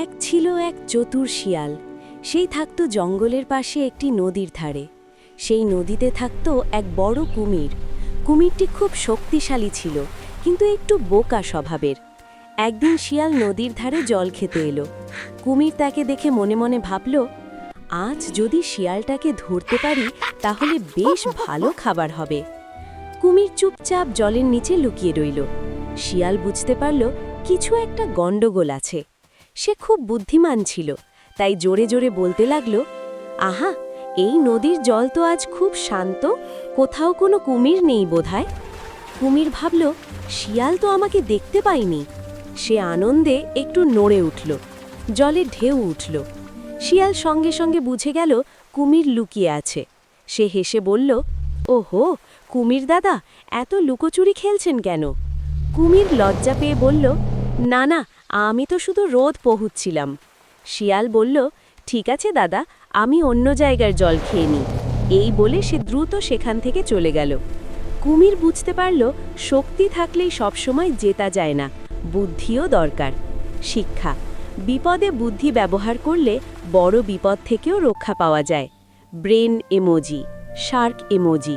এক ছিল এক চতুর শিয়াল। সেই থাকত জঙ্গলের পাশে একটি নদীর ধারে। সেই নদীতে থাকত এক বড় কুমির। কুমিরটি খুব শক্তিশালী ছিল, কিন্তু একটু বোকা স্বভাবের। একদিন শিয়াল নদীর ধারে জল খেতে এলো। কুমির তাকে দেখে মনে মনে ভাবল, আজ যদি শিয়ালটাকে ধরতে পারি তাহলে বেশ ভালো খাবার হবে। কুমির চুপচাপ জলের নিচে লুকিয়ে রইল। শিয়াল বুঝতে পারল কিছু একটা গণ্ডগোল আছে। সে খুব বুদ্ধিমান ছিল, তাই জোরে জোরে বলতে লাগল, আহা, এই নদীর জল তো আজ খুব শান্ত, কোথাও কোনো কুমির নেই বোধহয়। কুমির ভাবল, শিয়াল তো আমাকে দেখতে পায়নি। সে আনন্দে একটু নড়ে উঠল। জলে ঢেউ উঠল। শিয়াল সঙ্গে সঙ্গে বুঝে গেল কুমির লুকিয়ে আছে। সে হেসে বলল, ওহো, কুমির দাদা, এত লুকোচুরি খেলছেন কেন? কুমির লজ্জা পেয়ে বলল, না না, আমি তো শুধু রোদ পহুচ্ছিলাম। শিয়াল বলল, ঠিক আছে দাদা, আমি অন্য জায়গার জল খেয়ে নিই। এই বলে সে দ্রুত সেখান থেকে চলে গেল। কুমির বুঝতে পারল শক্তি থাকলেই সবসময় জেতা যায় না, বুদ্ধিও দরকার। শিক্ষা: বিপদে বুদ্ধি ব্যবহার করলে বড় বিপদ থেকেও রক্ষা পাওয়া যায়। Brain emoji, Shark emoji.